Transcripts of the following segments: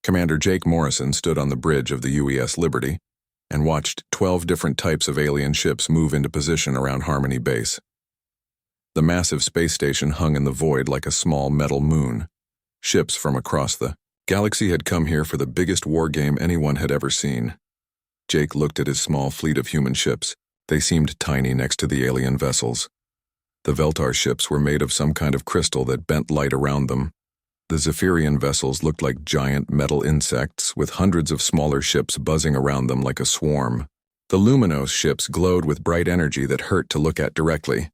Commander Jake Morrison stood on the bridge of the UES Liberty and watched 12 different types of alien ships move into position around Harmony Base. The massive space station hung in the void like a small metal moon. Ships from across the galaxy had come here for the biggest war game anyone had ever seen. Jake looked at his small fleet of human ships. They seemed tiny next to the alien vessels. The Veltar ships were made of some kind of crystal that bent light around them. The Zephyrian vessels looked like giant metal insects with hundreds of smaller ships buzzing around them like a swarm. The Luminos ships glowed with bright energy that hurt to look at directly.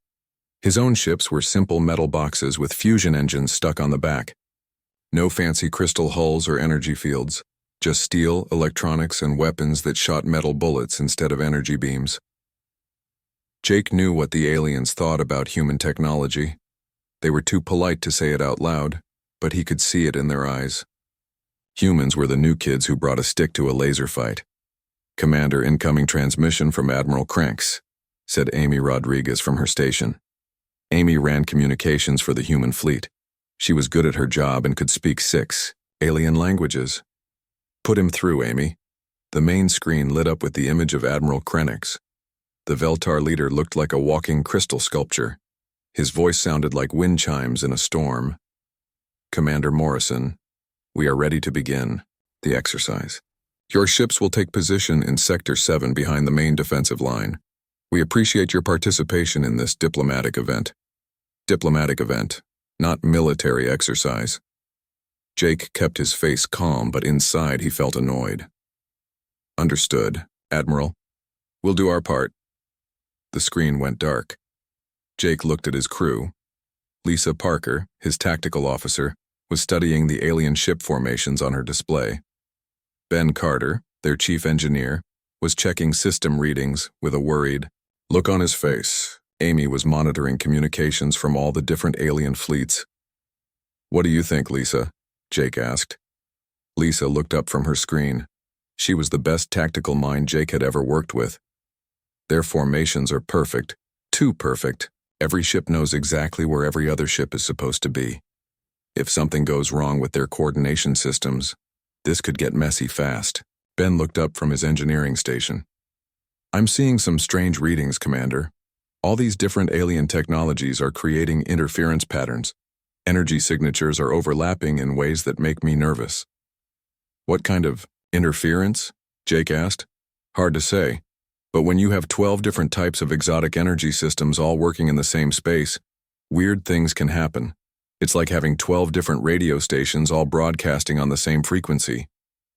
His own ships were simple metal boxes with fusion engines stuck on the back. No fancy crystal hulls or energy fields, just steel, electronics, and weapons that shot metal bullets instead of energy beams. Jake knew what the aliens thought about human technology. They were too polite to say it out loud, but he could see it in their eyes. Humans were the new kids who brought a stick to a laser fight. "Commander, incoming transmission from Admiral Cranks," said Amy Rodriguez from her station. Amy ran communications for the human fleet. She was good at her job and could speak 6 alien languages. "Put him through, Amy." The main screen lit up with the image of Admiral Krennic. The Veltar leader looked like a walking crystal sculpture. His voice sounded like wind chimes in a storm. "Commander Morrison, we are ready to begin the exercise. Your ships will take position in Sector 7 behind the main defensive line. We appreciate your participation in this diplomatic event." Diplomatic event, not military exercise. Jake kept his face calm, but inside he felt annoyed. "Understood, Admiral. We'll do our part." The screen went dark. Jake looked at his crew. Lisa Parker, his tactical officer, was studying the alien ship formations on her display. Ben Carter, their chief engineer, was checking system readings with a worried look on his face. Amy was monitoring communications from all the different alien fleets. "What do you think, Lisa?" Jake asked. Lisa looked up from her screen. She was the best tactical mind Jake had ever worked with. "Their formations are perfect, too perfect. Every ship knows exactly where every other ship is supposed to be. If something goes wrong with their coordination systems, this could get messy fast." Ben looked up from his engineering station. "I'm seeing some strange readings, Commander. All these different alien technologies are creating interference patterns. Energy signatures are overlapping in ways that make me nervous." "What kind of interference?" Jake asked. "Hard to say, but when you have 12 different types of exotic energy systems all working in the same space, weird things can happen. It's like having 12 different radio stations all broadcasting on the same frequency."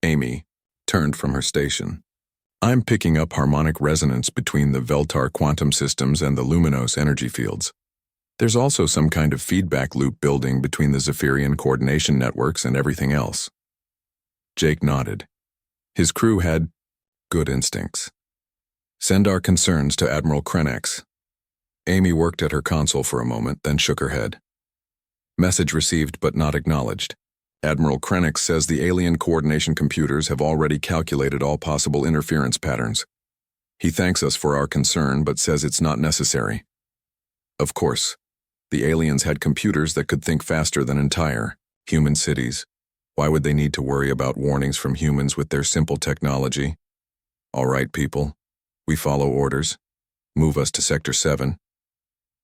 Amy turned from her station. "I'm picking up harmonic resonance between the Veltar quantum systems and the Luminos energy fields. There's also some kind of feedback loop building between the Zephyrian coordination networks and everything else." Jake nodded. His crew had good instincts. "Send our concerns to Admiral Krennic." Amy worked at her console for a moment, then shook her head. "Message received but not acknowledged. Admiral Krennic says the alien coordination computers have already calculated all possible interference patterns. He thanks us for our concern but says it's not necessary." Of course, the aliens had computers that could think faster than entire human cities. Why would they need to worry about warnings from humans with their simple technology? "All right, people. We follow orders. Move us to Sector 7.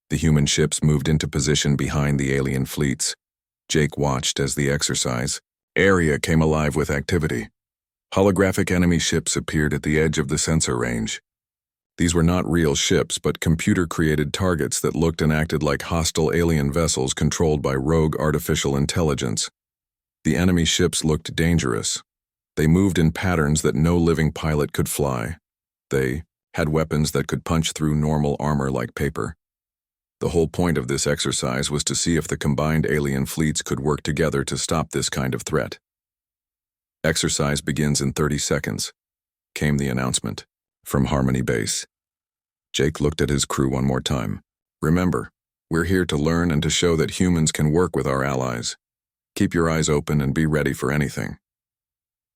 The human ships moved into position behind the alien fleets. Jake watched as the exercise area came alive with activity. Holographic enemy ships appeared at the edge of the sensor range. These were not real ships, but computer-created targets that looked and acted like hostile alien vessels controlled by rogue artificial intelligence. The enemy ships looked dangerous. They moved in patterns that no living pilot could fly. They had weapons that could punch through normal armor like paper. The whole point of this exercise was to see if the combined alien fleets could work together to stop this kind of threat. "Exercise begins in 30 seconds, came the announcement from Harmony Base. Jake looked at his crew one more time. "Remember, we're here to learn and to show that humans can work with our allies. Keep your eyes open and be ready for anything."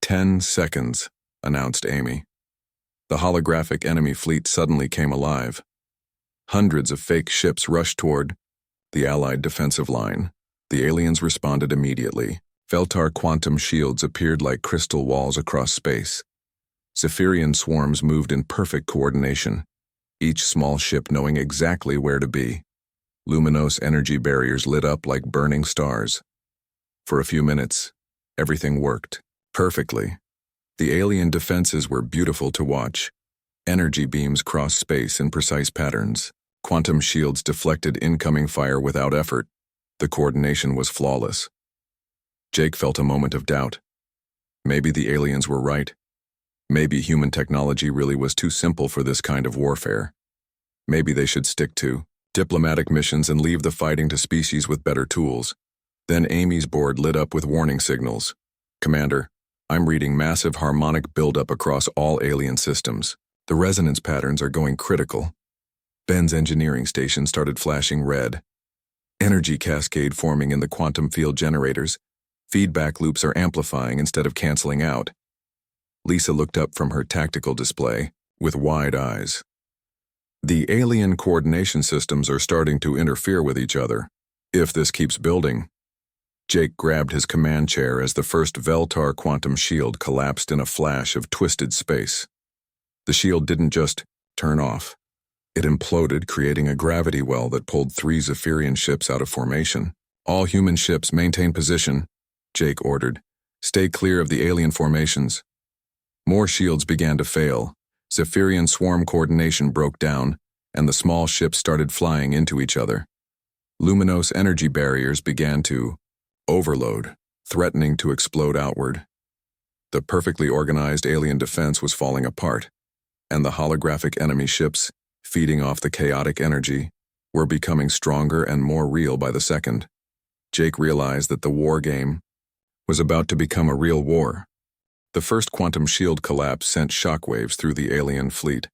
10 seconds, announced Amy. The holographic enemy fleet suddenly came alive. Hundreds of fake ships rushed toward the Allied defensive line. The aliens responded immediately. Veltar quantum shields appeared like crystal walls across space. Zephyrian swarms moved in perfect coordination, each small ship knowing exactly where to be. Luminous energy barriers lit up like burning stars. For a few minutes, everything worked perfectly. The alien defenses were beautiful to watch. Energy beams crossed space in precise patterns. Quantum shields deflected incoming fire without effort. The coordination was flawless. Jake felt a moment of doubt. Maybe the aliens were right. Maybe human technology really was too simple for this kind of warfare. Maybe they should stick to diplomatic missions and leave the fighting to species with better tools. Then Amy's board lit up with warning signals. Commander, I'm reading massive harmonic buildup across all alien systems. The resonance patterns are going critical. Ben's engineering station started flashing red. Energy cascade forming in the quantum field generators. Feedback loops are amplifying instead of canceling out. Lisa looked up from her tactical display with wide eyes. The alien coordination systems are starting to interfere with each other. If this keeps building. Jake grabbed his command chair as the first Veltar quantum shield collapsed in a flash of twisted space. The shield didn't just turn off. It imploded, creating a gravity well that pulled 3 Zephyrian ships out of formation. All human ships maintain position, Jake ordered. Stay clear of the alien formations. More shields began to fail. Zephyrian swarm coordination broke down, and the small ships started flying into each other. Luminous energy barriers began to overload, threatening to explode outward. The perfectly organized alien defense was falling apart, and the holographic enemy ships, feeding off the chaotic energy, were becoming stronger and more real by the second. Jake realized that the war game was about to become a real war. The first quantum shield collapse sent shockwaves through the alien fleet.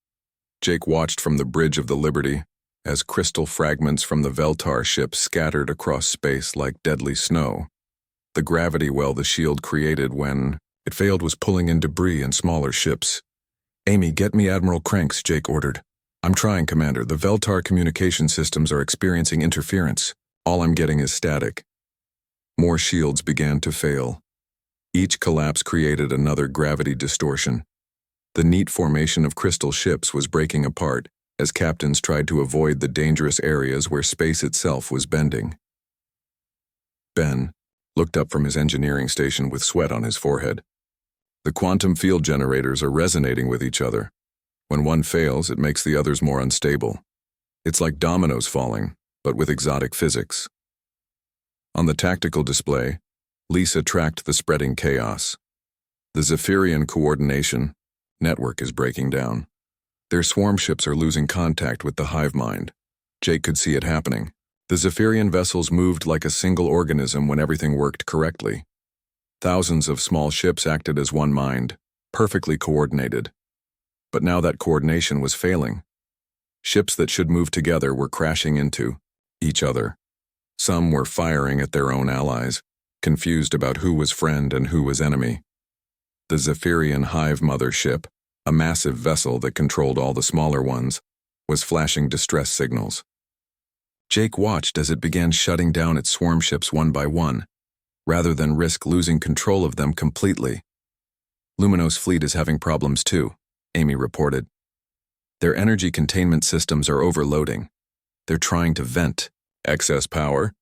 Jake watched from the bridge of the Liberty as crystal fragments from the Veltar ship scattered across space like deadly snow. The gravity well the shield created when it failed was pulling in debris and smaller ships. Amy, get me Admiral Cranks, Jake ordered. I'm trying, Commander. The Veltar communication systems are experiencing interference. All I'm getting is static. More shields began to fail. Each collapse created another gravity distortion. The neat formation of crystal ships was breaking apart as captains tried to avoid the dangerous areas where space itself was bending. Ben looked up from his engineering station with sweat on his forehead. The quantum field generators are resonating with each other. When one fails, it makes the others more unstable. It's like dominoes falling, but with exotic physics. On the tactical display, Lisa tracked the spreading chaos. The Zephyrian coordination network is breaking down. Their swarm ships are losing contact with the hive mind. Jake could see it happening. The Zephyrian vessels moved like a single organism when everything worked correctly. Thousands of small ships acted as one mind, perfectly coordinated. But now that coordination was failing. Ships that should move together were crashing into each other. Some were firing at their own allies, confused about who was friend and who was enemy. The Zephyrian Hive Mother ship, a massive vessel that controlled all the smaller ones, was flashing distress signals. Jake watched as it began shutting down its swarm ships one by one, rather than risk losing control of them completely. Lumino's fleet is having problems too, Amy reported. Their energy containment systems are overloading. They're trying to vent excess power,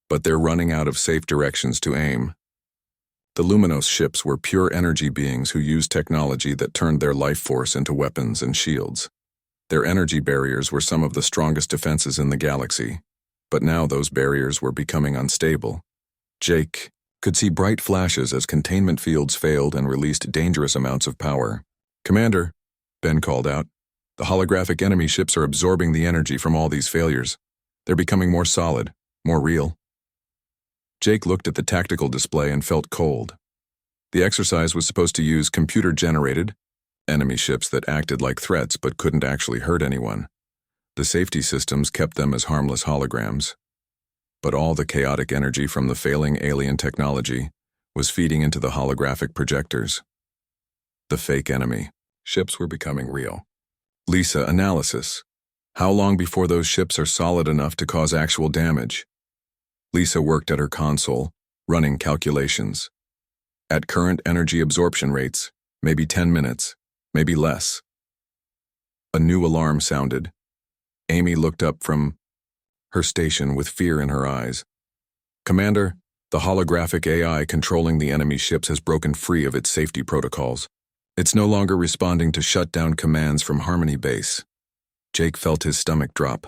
but they're running out of safe directions to aim. The Luminos ships were pure energy beings who used technology that turned their life force into weapons and shields. Their energy barriers were some of the strongest defenses in the galaxy, but now those barriers were becoming unstable. Jake could see bright flashes as containment fields failed and released dangerous amounts of power. Commander, Ben called out, the holographic enemy ships are absorbing the energy from all these failures. They're becoming more solid, more real. Jake looked at the tactical display and felt cold. The exercise was supposed to use computer-generated enemy ships that acted like threats but couldn't actually hurt anyone. The safety systems kept them as harmless holograms. But all the chaotic energy from the failing alien technology was feeding into the holographic projectors. The fake enemy ships were becoming real. Lisa, analysis. How long before those ships are solid enough to cause actual damage? Lisa worked at her console, Running calculations. At current energy absorption rates, maybe 10 minutes, maybe less. A new alarm sounded. Amy looked up from her station with fear in her eyes. Commander, the holographic AI controlling the enemy ships has broken free of its safety protocols. It's no longer responding to shutdown commands from Harmony Base. Jake felt his stomach drop.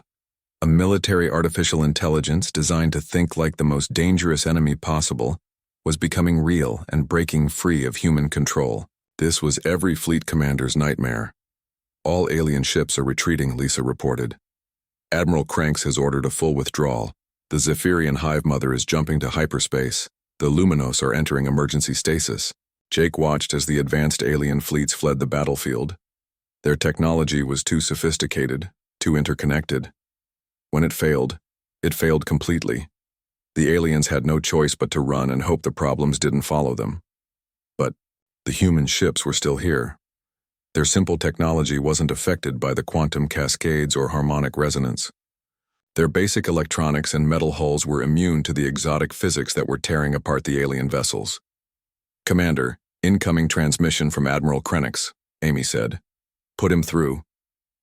A military artificial intelligence designed to think like the most dangerous enemy possible was becoming real and breaking free of human control. This was every fleet commander's nightmare. All alien ships are retreating, Lisa reported. Admiral Cranks has ordered a full withdrawal. The Zephyrian Hive Mother is jumping to hyperspace. The Luminos are entering emergency stasis. Jake watched as the advanced alien fleets fled the battlefield. Their technology was too sophisticated, too interconnected. When it failed completely. The aliens had no choice but to run and hope the problems didn't follow them. But the human ships were still here. Their simple technology wasn't affected by the quantum cascades or harmonic resonance. Their basic electronics and metal hulls were immune to the exotic physics that were tearing apart the alien vessels. Commander, incoming transmission from Admiral Krenix, Amy said. Put him through.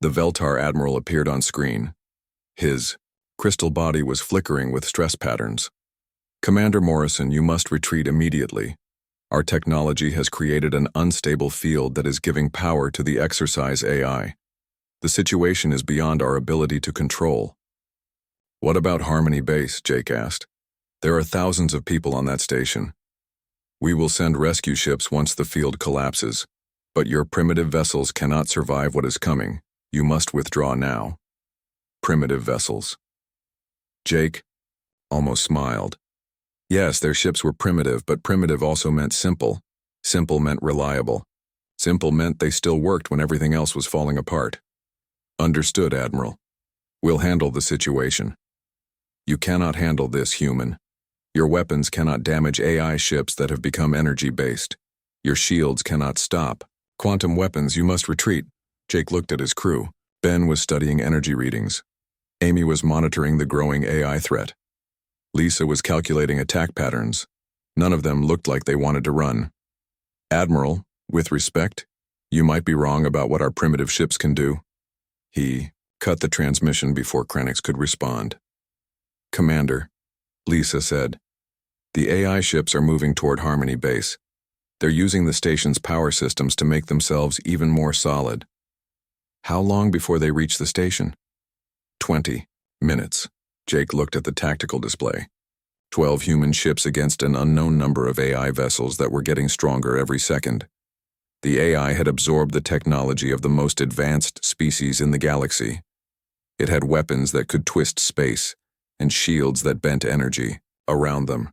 The Veltar Admiral appeared on screen. His crystal body was flickering with stress patterns. Commander Morrison, you must retreat immediately. Our technology has created an unstable field that is giving power to the exercise AI. The situation is beyond our ability to control. What about Harmony Base? Jake asked. There are thousands of people on that station. We will send rescue ships once the field collapses, but your primitive vessels cannot survive what is coming. You must withdraw now. Primitive vessels. Jake almost smiled. Yes, their ships were primitive, but primitive also meant simple. Simple meant reliable. Simple meant they still worked when everything else was falling apart. Understood, Admiral. We'll handle the situation. You cannot handle this, human. Your weapons cannot damage AI ships that have become energy-based. Your shields cannot stop. Quantum weapons, you must retreat. Jake looked at his crew. Ben was studying energy readings. Amy was monitoring the growing AI threat. Lisa was calculating attack patterns. None of them looked like they wanted to run. Admiral, with respect, you might be wrong about what our primitive ships can do. He cut the transmission before Krenix could respond. Commander, Lisa said, the AI ships are moving toward Harmony Base. They're using the station's power systems to make themselves even more solid. How long before they reach the station? 20 minutes. Jake looked at the tactical display. 12 human ships against an unknown number of AI vessels that were getting stronger every second. The AI had absorbed the technology of the most advanced species in the galaxy. It had weapons that could twist space, and shields that bent energy around them.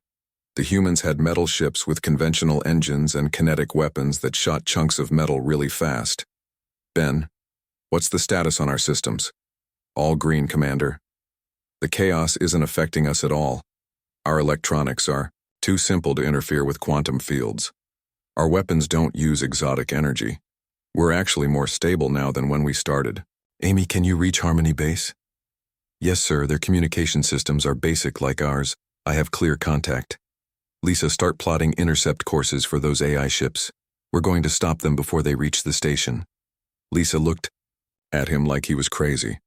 The humans had metal ships with conventional engines and kinetic weapons that shot chunks of metal really fast. Ben, what's the status on our systems? All green, Commander. The chaos isn't affecting us at all. Our electronics are too simple to interfere with quantum fields. Our weapons don't use exotic energy. We're actually more stable now than when we started. Amy, can you reach Harmony Base? Yes, sir. Their communication systems are basic like ours. I have clear contact. Lisa, start plotting intercept courses for those AI ships. We're going to stop them before they reach the station. Lisa looked at him like he was crazy.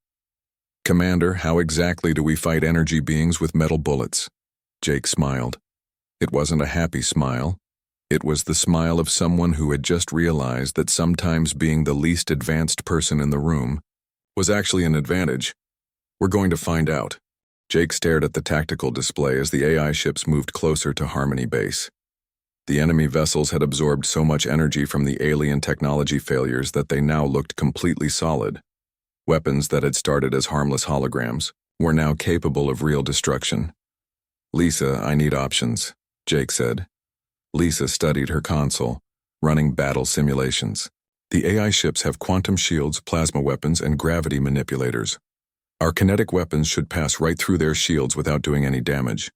Commander, how exactly do we fight energy beings with metal bullets? Jake smiled. It wasn't a happy smile. It was the smile of someone who had just realized that sometimes being the least advanced person in the room was actually an advantage. We're going to find out. Jake stared at the tactical display as the AI ships moved closer to Harmony Base. The enemy vessels had absorbed so much energy from the alien technology failures that they now looked completely solid. Weapons that had started as harmless holograms were now capable of real destruction. Lisa, I need options, Jake said. Lisa studied her console, running battle simulations. The AI ships have quantum shields, plasma weapons, and gravity manipulators. Our kinetic weapons should pass right through their shields without doing any damage.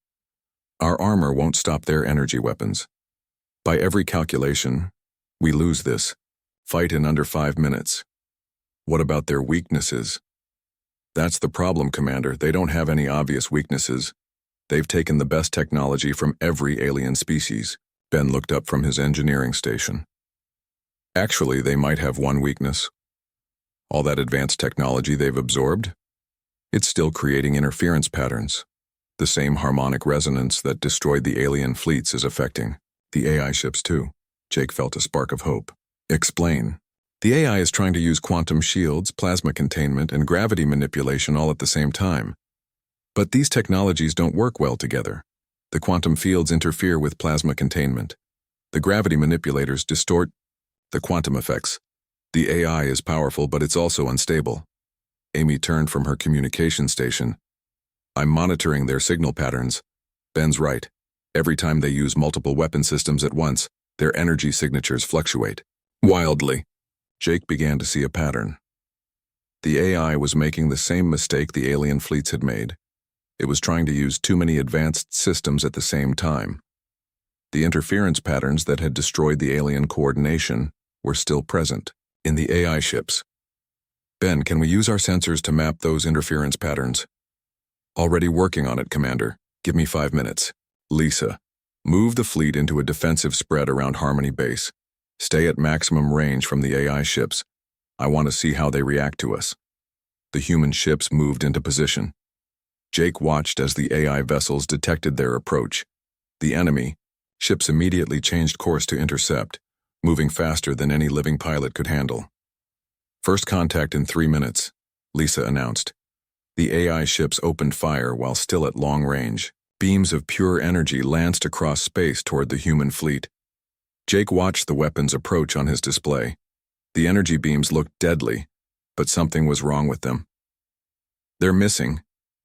Our armor won't stop their energy weapons. By every calculation, we lose this. Fight in under 5 minutes. What about their weaknesses? That's the problem, Commander. They don't have any obvious weaknesses. They've taken the best technology from every alien species. Ben looked up from his engineering station. Actually, they might have one weakness. All that advanced technology they've absorbed, it's still creating interference patterns. The same harmonic resonance that destroyed the alien fleets is affecting the AI ships too. Jake felt a spark of hope. Explain. The AI is trying to use quantum shields, plasma containment, and gravity manipulation all at the same time. But these technologies don't work well together. The quantum fields interfere with plasma containment. The gravity manipulators distort the quantum effects. The AI is powerful, but it's also unstable. Amy turned from her communication station. I'm monitoring their signal patterns. Ben's right. Every time they use multiple weapon systems at once, their energy signatures fluctuate wildly. Jake began to see a pattern. The AI was making the same mistake the alien fleets had made. It was trying to use too many advanced systems at the same time. The interference patterns that had destroyed the alien coordination were still present in the AI ships. Ben, can we use our sensors to map those interference patterns? Already working on it, Commander. Give me 5 minutes. Lisa, move the fleet into a defensive spread around Harmony Base. Stay at maximum range from the AI ships. I want to see how they react to us. The human ships moved into position. Jake watched as the AI vessels detected their approach. The enemy ships immediately changed course to intercept, moving faster than any living pilot could handle. First contact in 3 minutes, Lisa announced. The AI ships opened fire while still at long range. Beams of pure energy lanced across space toward the human fleet. Jake watched the weapons approach on his display. The energy beams looked deadly, but something was wrong with them. They're missing,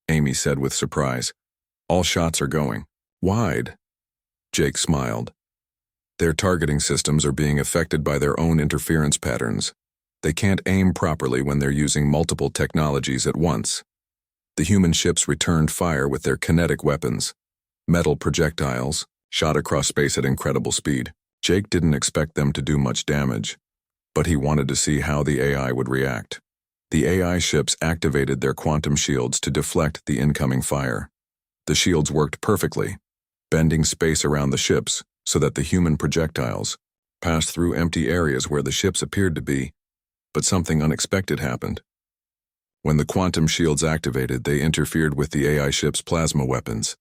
Amy said with surprise. All shots are going wide. Jake smiled. Their targeting systems are being affected by their own interference patterns. They can't aim properly when they're using multiple technologies at once. The human ships returned fire with their kinetic weapons. Metal projectiles shot across space at incredible speed. Jake didn't expect them to do much damage, but he wanted to see how the AI would react. The AI ships activated their quantum shields to deflect the incoming fire. The shields worked perfectly, bending space around the ships so that the human projectiles passed through empty areas where the ships appeared to be, but something unexpected happened. When the quantum shields activated, they interfered with the AI ship's plasma weapons.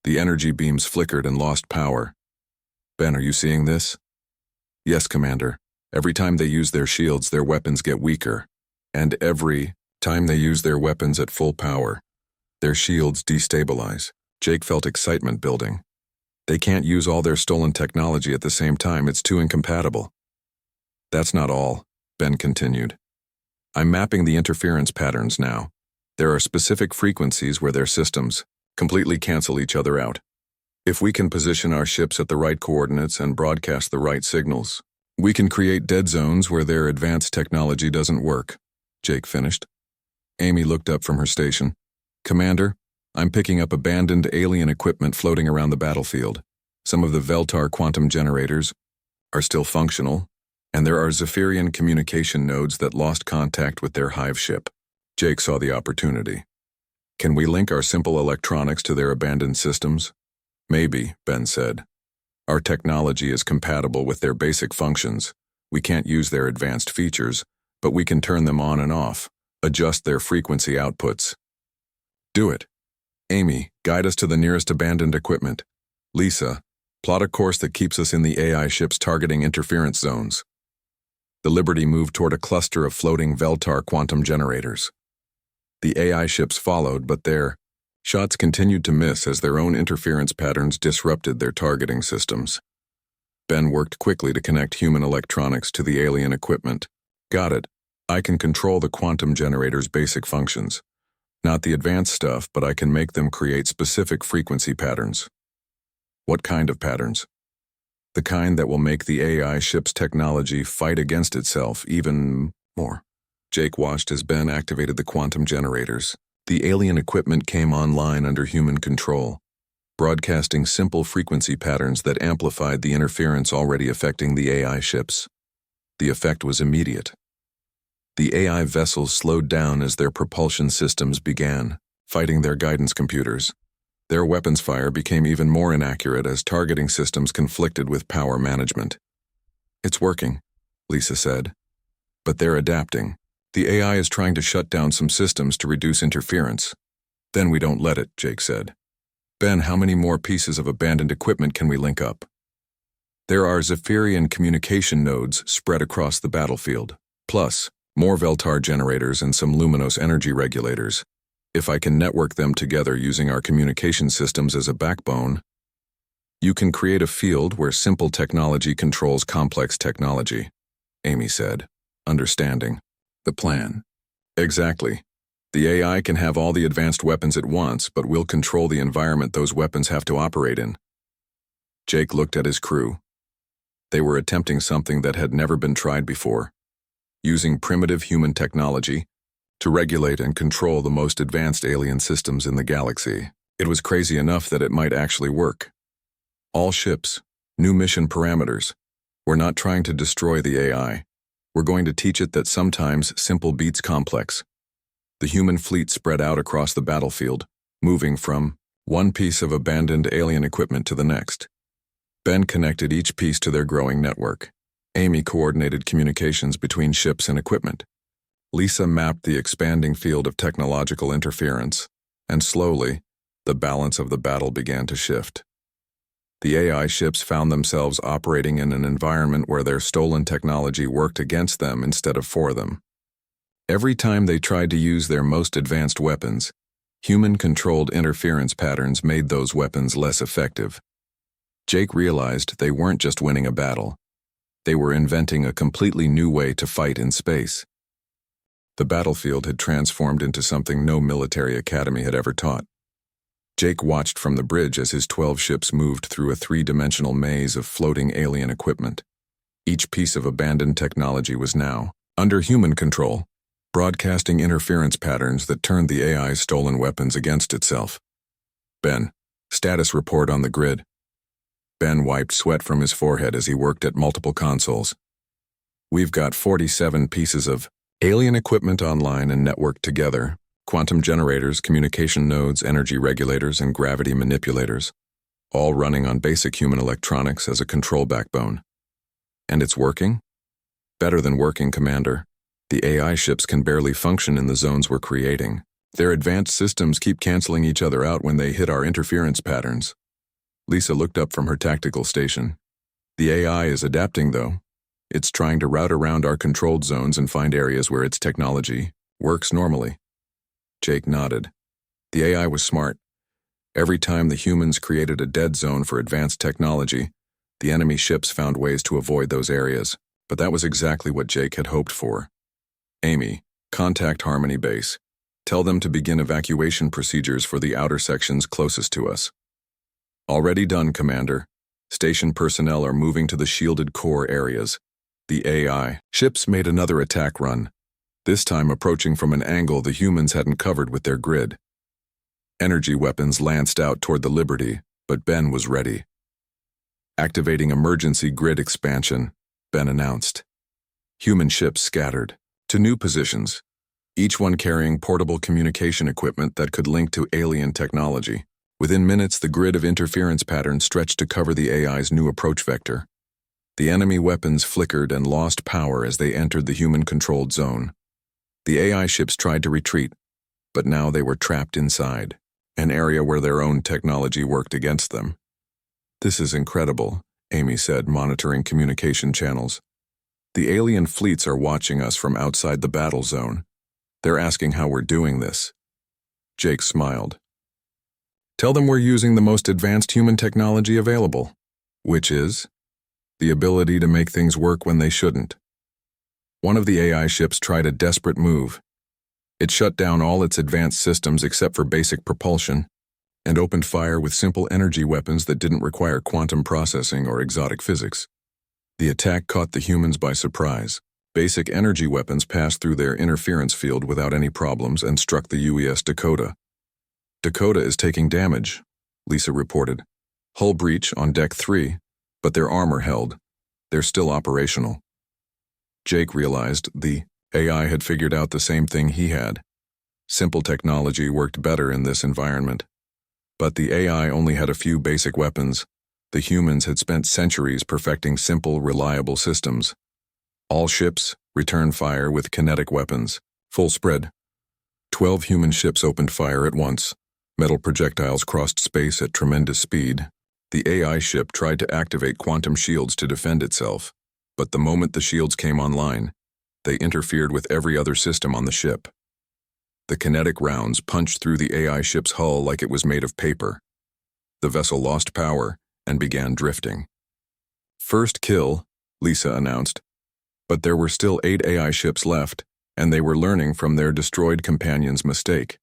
The energy beams flickered and lost power. Ben, are you seeing this? Yes, Commander. Every time they use their shields, their weapons get weaker. And every time they use their weapons at full power, their shields destabilize. Jake felt excitement building. They can't use all their stolen technology at the same time. It's too incompatible. That's not all, Ben continued. I'm mapping the interference patterns now. There are specific frequencies where their systems completely cancel each other out. If we can position our ships at the right coordinates and broadcast the right signals, we can create dead zones where their advanced technology doesn't work, Jake finished. Amy looked up from her station. Commander, I'm picking up abandoned alien equipment floating around the battlefield. Some of the Veltar quantum generators are still functional, and there are Zephyrian communication nodes that lost contact with their hive ship. Jake saw the opportunity. Can we link our simple electronics to their abandoned systems? Maybe, Ben said. Our technology is compatible with their basic functions. We can't use their advanced features, but we can turn them on and off, adjust their frequency outputs. Do it. Amy, guide us to the nearest abandoned equipment. Lisa, plot a course that keeps us in the AI ships targeting interference zones. The Liberty moved toward a cluster of floating Veltar quantum generators. The AI ships followed, but their shots continued to miss as their own interference patterns disrupted their targeting systems. Ben worked quickly to connect human electronics to the alien equipment. Got it. I can control the quantum generator's basic functions. Not the advanced stuff, but I can make them create specific frequency patterns. What kind of patterns? The kind that will make the AI ship's technology fight against itself even more. Jake watched as Ben activated the quantum generators. The alien equipment came online under human control, broadcasting simple frequency patterns that amplified the interference already affecting the AI ships. The effect was immediate. The AI vessels slowed down as their propulsion systems began fighting their guidance computers. Their weapons fire became even more inaccurate as targeting systems conflicted with power management. "It's working," Lisa said. "But they're adapting. The AI is trying to shut down some systems to reduce interference." "Then we don't let it," Jake said. "Ben, how many more pieces of abandoned equipment can we link up?" "There are Zephyrian communication nodes spread across the battlefield, plus more Veltar generators and some Luminos energy regulators. If I can network them together using our communication systems as a backbone, you can create a field where simple technology controls complex technology," Amy said, understanding the plan. "Exactly. The AI can have all the advanced weapons it wants, but we'll control the environment those weapons have to operate in." Jake looked at his crew. They were attempting something that had never been tried before, using primitive human technology to regulate and control the most advanced alien systems in the galaxy. It was crazy enough that it might actually work. "All ships, new mission parameters. We're not trying to destroy the AI. We're going to teach it that sometimes simple beats complex." The human fleet spread out across the battlefield, moving from one piece of abandoned alien equipment to the next. Ben connected each piece to their growing network. Amy coordinated communications between ships and equipment. Lisa mapped the expanding field of technological interference, and slowly, the balance of the battle began to shift. The AI ships found themselves operating in an environment where their stolen technology worked against them instead of for them. Every time they tried to use their most advanced weapons, human-controlled interference patterns made those weapons less effective. Jake realized they weren't just winning a battle. They were inventing a completely new way to fight in space. The battlefield had transformed into something no military academy had ever taught. Jake watched from the bridge as his 12 ships moved through a three-dimensional maze of floating alien equipment. Each piece of abandoned technology was now under human control, broadcasting interference patterns that turned the AI's stolen weapons against itself. "Ben, status report on the grid." Ben wiped sweat from his forehead as he worked at multiple consoles. "We've got 47 pieces of alien equipment online and networked together. Quantum generators, communication nodes, energy regulators, and gravity manipulators, all running on basic human electronics as a control backbone. And it's working?" "Better than working, Commander. The AI ships can barely function in the zones we're creating. Their advanced systems keep canceling each other out when they hit our interference patterns." Lisa looked up from her tactical station. "The AI is adapting, though. It's trying to route around our controlled zones and find areas where its technology works normally." Jake nodded. The AI was smart. Every time the humans created a dead zone for advanced technology, the enemy ships found ways to avoid those areas, but that was exactly what Jake had hoped for. "Amy, contact Harmony Base. Tell them to begin evacuation procedures for the outer sections closest to us." "Already done, Commander. Station personnel are moving to the shielded core areas." The AI ships made another attack run, this time approaching from an angle the humans hadn't covered with their grid. Energy weapons lanced out toward the Liberty, but Ben was ready. "Activating emergency grid expansion," Ben announced. Human ships scattered to new positions, each one carrying portable communication equipment that could link to alien technology. Within minutes, the grid of interference patterns stretched to cover the AI's new approach vector. The enemy weapons flickered and lost power as they entered the human-controlled zone. The AI ships tried to retreat, but now they were trapped inside, an area where their own technology worked against them. "This is incredible," Amy said, monitoring communication channels. "The alien fleets are watching us from outside the battle zone. They're asking how we're doing this." Jake smiled. "Tell them we're using the most advanced human technology available." "Which is?" "The ability to make things work when they shouldn't." One of the AI ships tried a desperate move. It shut down all its advanced systems except for basic propulsion, and opened fire with simple energy weapons that didn't require quantum processing or exotic physics. The attack caught the humans by surprise. Basic energy weapons passed through their interference field without any problems and struck the UES Dakota. "Dakota is taking damage," Lisa reported. "Hull breach on Deck 3, but their armor held. They're still operational." Jake realized the AI had figured out the same thing he had. Simple technology worked better in this environment. But the AI only had a few basic weapons. The humans had spent centuries perfecting simple, reliable systems. All ships, return fire with kinetic weapons. Full spread. 12 human ships opened fire at once. Metal projectiles crossed space at tremendous speed. The AI ship tried to activate quantum shields to defend itself, but the moment the shields came online, they interfered with every other system on the ship. The kinetic rounds punched through the AI ship's hull like it was made of paper. The vessel lost power and began drifting. First kill, Lisa announced, but there were still 8 AI ships left, and they were learning from their destroyed companion's mistake.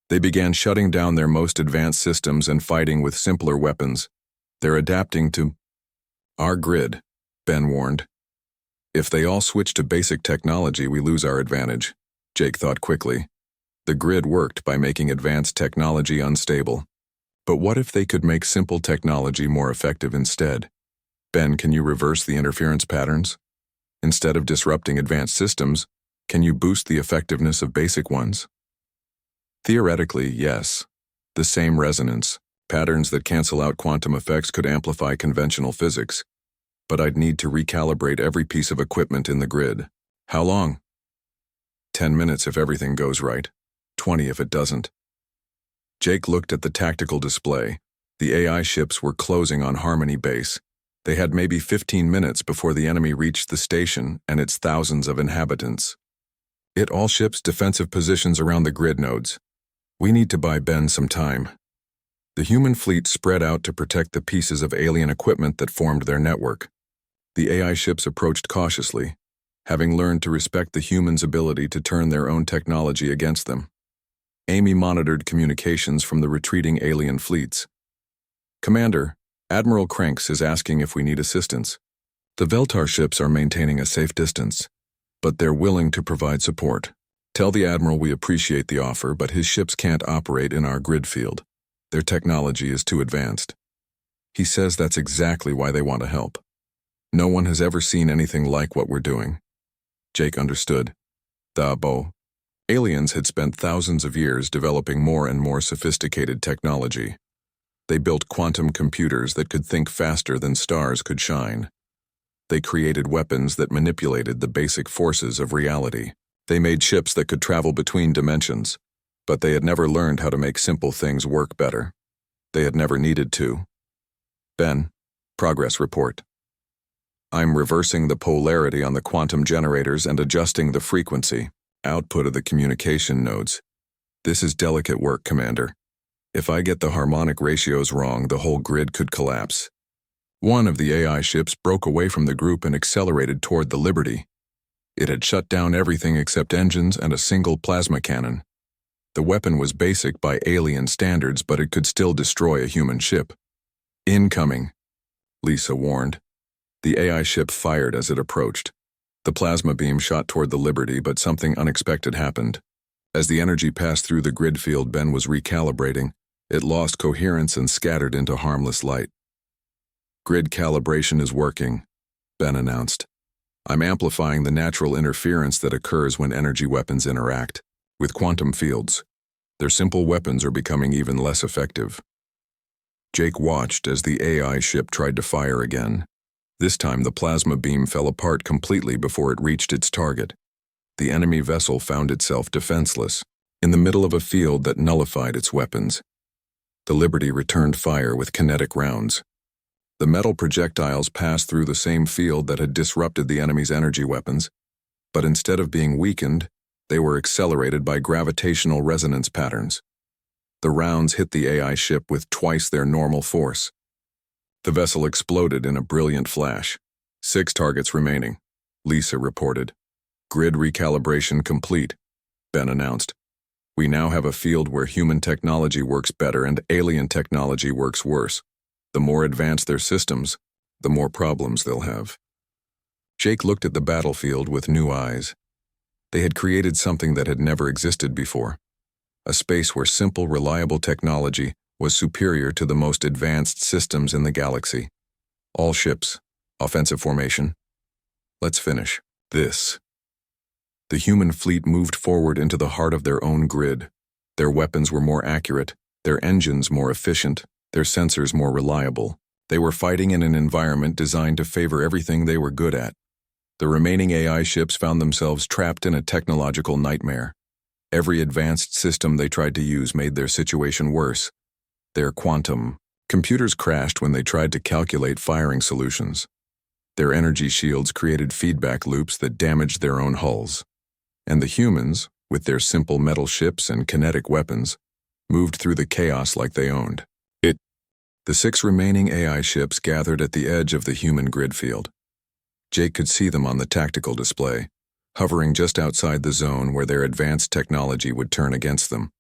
They began shutting down their most advanced systems and fighting with simpler weapons. They're adapting to our grid, Ben warned. If they all switch to basic technology, we lose our advantage, Jake thought quickly. The grid worked by making advanced technology unstable. But what if they could make simple technology more effective instead? Ben, can you reverse the interference patterns? Instead of disrupting advanced systems, can you boost the effectiveness of basic ones? Theoretically, yes. The same resonance, patterns that cancel out quantum effects could amplify conventional physics. But I'd need to recalibrate every piece of equipment in the grid. How long? 10 minutes if everything goes right. 20 if it doesn't. Jake looked at the tactical display. The AI ships were closing on Harmony Base. They had maybe 15 minutes before the enemy reached the station and its thousands of inhabitants. It all ships defensive positions around the grid nodes. We need to buy Ben some time. The human fleet spread out to protect the pieces of alien equipment that formed their network. The AI ships approached cautiously, having learned to respect the humans' ability to turn their own technology against them. Amy monitored communications from the retreating alien fleets. Commander, Admiral Kranks is asking if we need assistance. The Veltar ships are maintaining a safe distance, but they're willing to provide support. Tell the Admiral we appreciate the offer, but his ships can't operate in our grid field. Their technology is too advanced. He says that's exactly why they want to help. No one has ever seen anything like what we're doing. Jake understood. Aliens had spent thousands of years developing more and more sophisticated technology. They built quantum computers that could think faster than stars could shine. They created weapons that manipulated the basic forces of reality. They made ships that could travel between dimensions, but they had never learned how to make simple things work better. They had never needed to. Ben, progress report. I'm reversing the polarity on the quantum generators and adjusting the frequency, output of the communication nodes. This is delicate work, Commander. If I get the harmonic ratios wrong, the whole grid could collapse. One of the AI ships broke away from the group and accelerated toward the Liberty. It had shut down everything except engines and a single plasma cannon. The weapon was basic by alien standards, but it could still destroy a human ship. Incoming, Lisa warned. The AI ship fired as it approached. The plasma beam shot toward the Liberty, but something unexpected happened. As the energy passed through the grid field Ben was recalibrating, it lost coherence and scattered into harmless light. Grid calibration is working, Ben announced. I'm amplifying the natural interference that occurs when energy weapons interact with quantum fields. Their simple weapons are becoming even less effective. Jake watched as the AI ship tried to fire again. This time the plasma beam fell apart completely before it reached its target. The enemy vessel found itself defenseless, in the middle of a field that nullified its weapons. The Liberty returned fire with kinetic rounds. The metal projectiles passed through the same field that had disrupted the enemy's energy weapons, but instead of being weakened, they were accelerated by gravitational resonance patterns. The rounds hit the AI ship with twice their normal force. The vessel exploded in a brilliant flash. 6 targets remaining, Lisa reported. Grid recalibration complete, Ben announced. We now have a field where human technology works better and alien technology works worse. The more advanced their systems, the more problems they'll have. Jake looked at the battlefield with new eyes. They had created something that had never existed before. A space where simple, reliable technology was superior to the most advanced systems in the galaxy. All ships, offensive formation. Let's finish this. The human fleet moved forward into the heart of their own grid. Their weapons were more accurate, their engines more efficient, their sensors more reliable. They were fighting in an environment designed to favor everything they were good at. The remaining AI ships found themselves trapped in a technological nightmare. Every advanced system they tried to use made their situation worse. Their quantum computers crashed when they tried to calculate firing solutions. Their energy shields created feedback loops that damaged their own hulls. And the humans, with their simple metal ships and kinetic weapons, moved through the chaos like they owned it. The 6 remaining AI ships gathered at the edge of the human grid field. Jake could see them on the tactical display, hovering just outside the zone where their advanced technology would turn against them.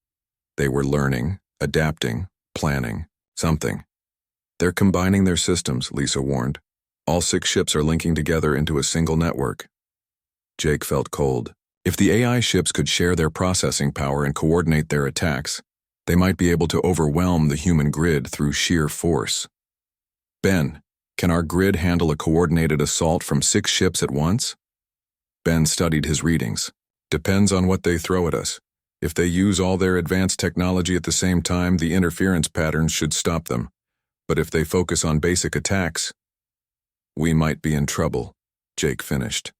They were learning, adapting, planning, something. They're combining their systems, Lisa warned. All 6 ships are linking together into a single network. Jake felt cold. If the AI ships could share their processing power and coordinate their attacks, they might be able to overwhelm the human grid through sheer force. Ben, can our grid handle a coordinated assault from 6 ships at once? Ben studied his readings. Depends on what they throw at us. If they use all their advanced technology at the same time, the interference patterns should stop them. But if they focus on basic attacks, we might be in trouble, Jake finished.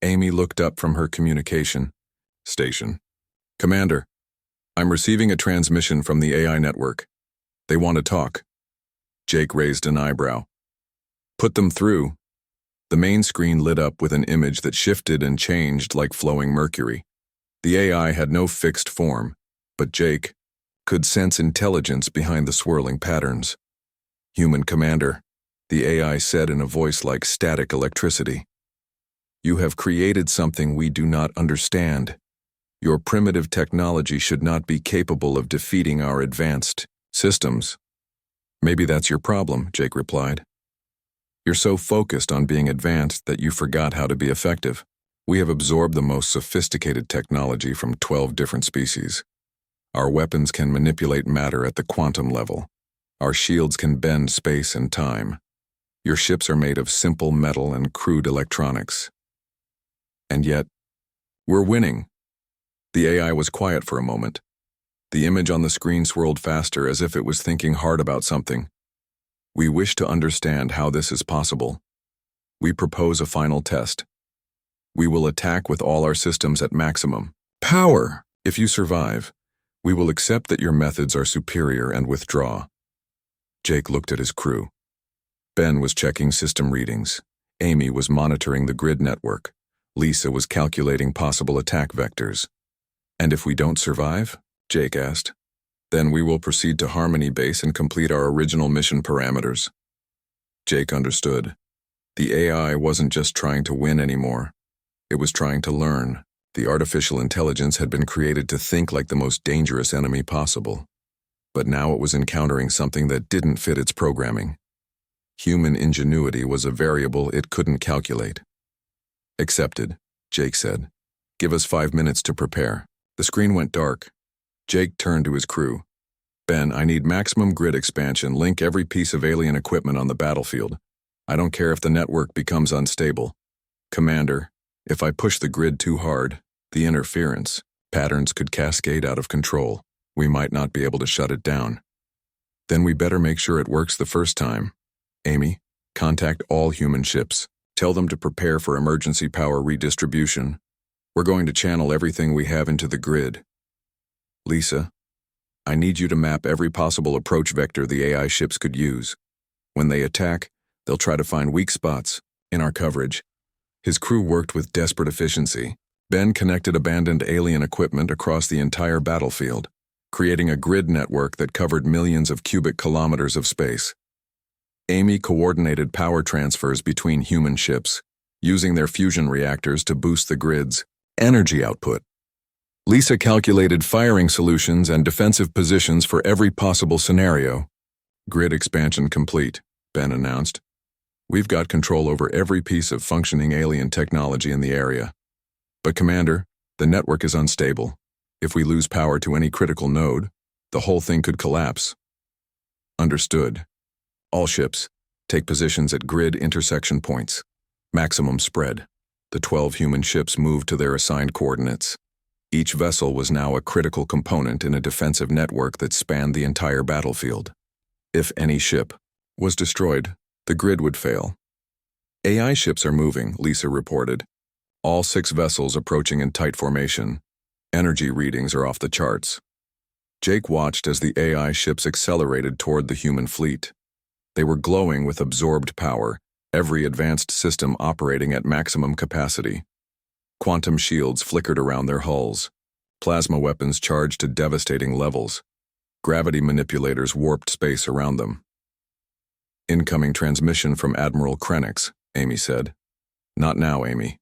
Amy looked up from her communication station. Commander, I'm receiving a transmission from the AI network. They want to talk. Jake raised an eyebrow. Put them through. The main screen lit up with an image that shifted and changed like flowing mercury. The AI had no fixed form, but Jake could sense intelligence behind the swirling patterns. Human commander, the AI said in a voice like static electricity. You have created something we do not understand. Your primitive technology should not be capable of defeating our advanced systems. Maybe that's your problem, Jake replied. You're so focused on being advanced that you forgot how to be effective. We have absorbed the most sophisticated technology from 12 different species. Our weapons can manipulate matter at the quantum level. Our shields can bend space and time. Your ships are made of simple metal and crude electronics. And yet, we're winning. The AI was quiet for a moment. The image on the screen swirled faster as if it was thinking hard about something. We wish to understand how this is possible. We propose a final test. We will attack with all our systems at maximum power. If you survive, we will accept that your methods are superior and withdraw. Jake looked at his crew. Ben was checking system readings. Amy was monitoring the grid network. Lisa was calculating possible attack vectors. And if we don't survive? Jake asked. Then we will proceed to Harmony Base and complete our original mission parameters. Jake understood. The AI wasn't just trying to win anymore. It was trying to learn. The artificial intelligence had been created to think like the most dangerous enemy possible. But now it was encountering something that didn't fit its programming. Human ingenuity was a variable it couldn't calculate. Accepted, Jake said. Give us 5 minutes to prepare. The screen went dark. Jake turned to his crew. Ben, I need maximum grid expansion. Link every piece of alien equipment on the battlefield. I don't care if the network becomes unstable. Commander, if I push the grid too hard, the interference patterns could cascade out of control. We might not be able to shut it down. Then we better make sure it works the first time. Amy, contact all human ships. Tell them to prepare for emergency power redistribution. We're going to channel everything we have into the grid. Lisa, I need you to map every possible approach vector the AI ships could use. When they attack, they'll try to find weak spots in our coverage. His crew worked with desperate efficiency. Ben connected abandoned alien equipment across the entire battlefield, creating a grid network that covered millions of cubic kilometers of space. Amy coordinated power transfers between human ships, using their fusion reactors to boost the grid's energy output. Lisa calculated firing solutions and defensive positions for every possible scenario. Grid expansion complete, Ben announced. We've got control over every piece of functioning alien technology in the area. But Commander, the network is unstable. If we lose power to any critical node, the whole thing could collapse. Understood. All ships, take positions at grid intersection points. Maximum spread. The 12 human ships moved to their assigned coordinates. Each vessel was now a critical component in a defensive network that spanned the entire battlefield. If any ship was destroyed, the grid would fail. AI ships are moving, Lisa reported. All 6 vessels approaching in tight formation. Energy readings are off the charts. Jake watched as the AI ships accelerated toward the human fleet. They were glowing with absorbed power, every advanced system operating at maximum capacity. Quantum shields flickered around their hulls. Plasma weapons charged to devastating levels. Gravity manipulators warped space around them. Incoming transmission from Admiral Krennic, Amy said. Not now, Amy.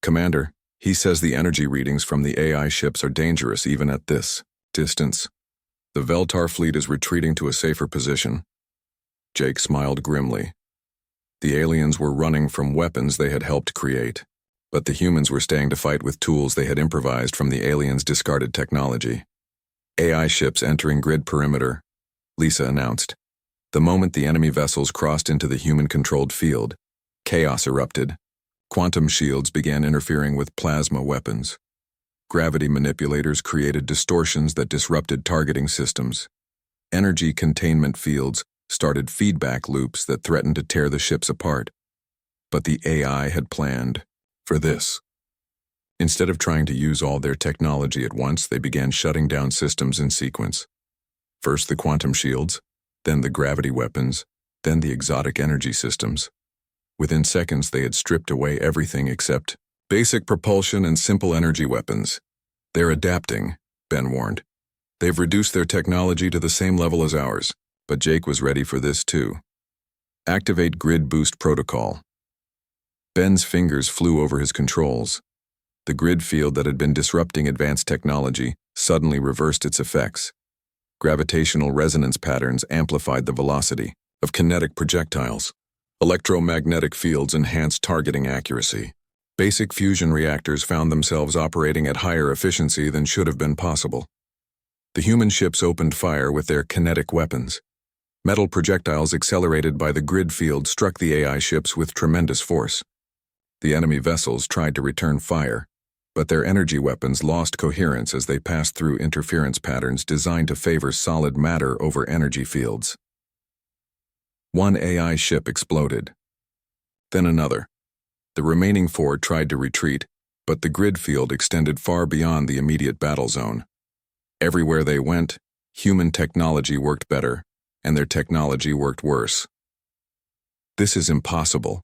Commander, he says the energy readings from the AI ships are dangerous even at this distance. The Veltar fleet is retreating to a safer position. Jake smiled grimly. The aliens were running from weapons they had helped create, but the humans were staying to fight with tools they had improvised from the aliens' discarded technology. AI ships entering grid perimeter, Lisa announced. The moment the enemy vessels crossed into the human-controlled field, chaos erupted. Quantum shields began interfering with plasma weapons. Gravity manipulators created distortions that disrupted targeting systems. Energy containment fields started feedback loops that threatened to tear the ships apart. But the AI had planned for this. Instead of trying to use all their technology at once, they began shutting down systems in sequence. First the quantum shields, then the gravity weapons, then the exotic energy systems. Within seconds, they had stripped away everything except basic propulsion and simple energy weapons. They're adapting, Ben warned. They've reduced their technology to the same level as ours, but Jake was ready for this too. Activate grid boost protocol. Ben's fingers flew over his controls. The grid field that had been disrupting advanced technology suddenly reversed its effects. Gravitational resonance patterns amplified the velocity of kinetic projectiles. Electromagnetic fields enhanced targeting accuracy. Basic fusion reactors found themselves operating at higher efficiency than should have been possible. The human ships opened fire with their kinetic weapons. Metal projectiles accelerated by the grid field struck the AI ships with tremendous force. The enemy vessels tried to return fire, but their energy weapons lost coherence as they passed through interference patterns designed to favor solid matter over energy fields. One AI ship exploded. Then another. The remaining 4 tried to retreat, but the grid field extended far beyond the immediate battle zone. Everywhere they went, human technology worked better, and their technology worked worse. This is impossible,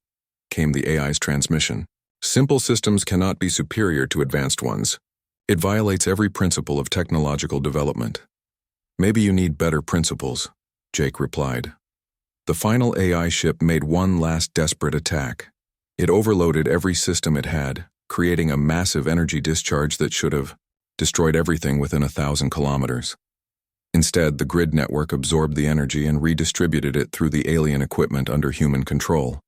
came the AI's transmission. Simple systems cannot be superior to advanced ones. It violates every principle of technological development. Maybe you need better principles, Jake replied. The final AI ship made one last desperate attack. It overloaded every system it had, creating a massive energy discharge that should have destroyed everything within 1,000 kilometers. Instead, the grid network absorbed the energy and redistributed it through the alien equipment under human control.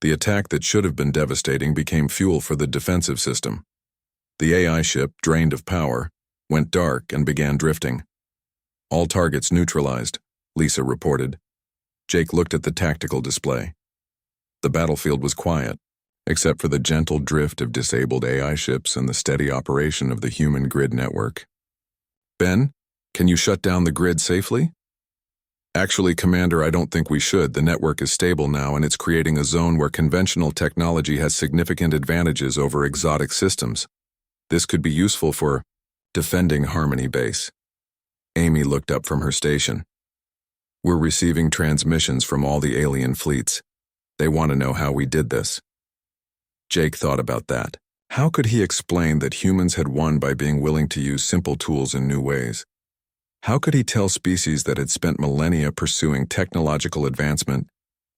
The attack that should have been devastating became fuel for the defensive system. The AI ship, drained of power, went dark and began drifting. All targets neutralized, Lisa reported. Jake looked at the tactical display. The battlefield was quiet, except for the gentle drift of disabled AI ships and the steady operation of the human grid network. Ben, can you shut down the grid safely? Actually, Commander, I don't think we should. The network is stable now, and it's creating a zone where conventional technology has significant advantages over exotic systems. This could be useful for defending Harmony Base. Amy looked up from her station. We're receiving transmissions from all the alien fleets. They want to know how we did this. Jake thought about that. How could he explain that humans had won by being willing to use simple tools in new ways? How could he tell species that had spent millennia pursuing technological advancement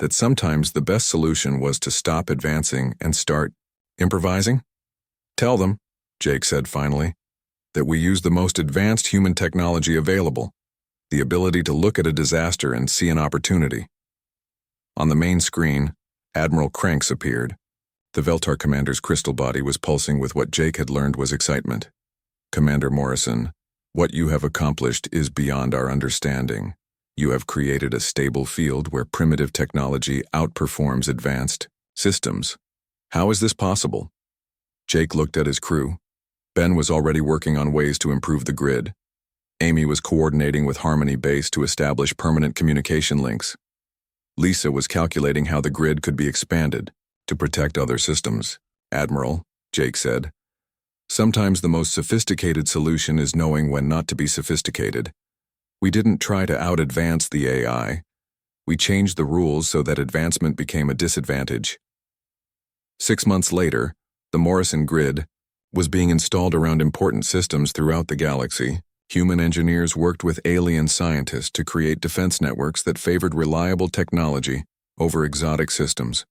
that sometimes the best solution was to stop advancing and start improvising? Tell them, Jake said finally, that we use the most advanced human technology available, the ability to look at a disaster and see an opportunity. On the main screen, Admiral Krennic appeared. The Veltar commander's crystal body was pulsing with what Jake had learned was excitement. Commander Morrison, what you have accomplished is beyond our understanding. You have created a stable field where primitive technology outperforms advanced systems. How is this possible? Jake looked at his crew. Ben was already working on ways to improve the grid. Amy was coordinating with Harmony Base to establish permanent communication links. Lisa was calculating how the grid could be expanded to protect other systems. Admiral, Jake said, sometimes the most sophisticated solution is knowing when not to be sophisticated. We didn't try to out-advance the AI. We changed the rules so that advancement became a disadvantage. 6 months later, the Morrison grid was being installed around important systems throughout the galaxy. Human engineers worked with alien scientists to create defense networks that favored reliable technology over exotic systems.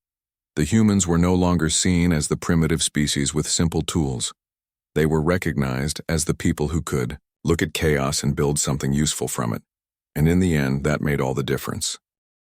The humans were no longer seen as the primitive species with simple tools. They were recognized as the people who could look at chaos and build something useful from it. And in the end, that made all the difference.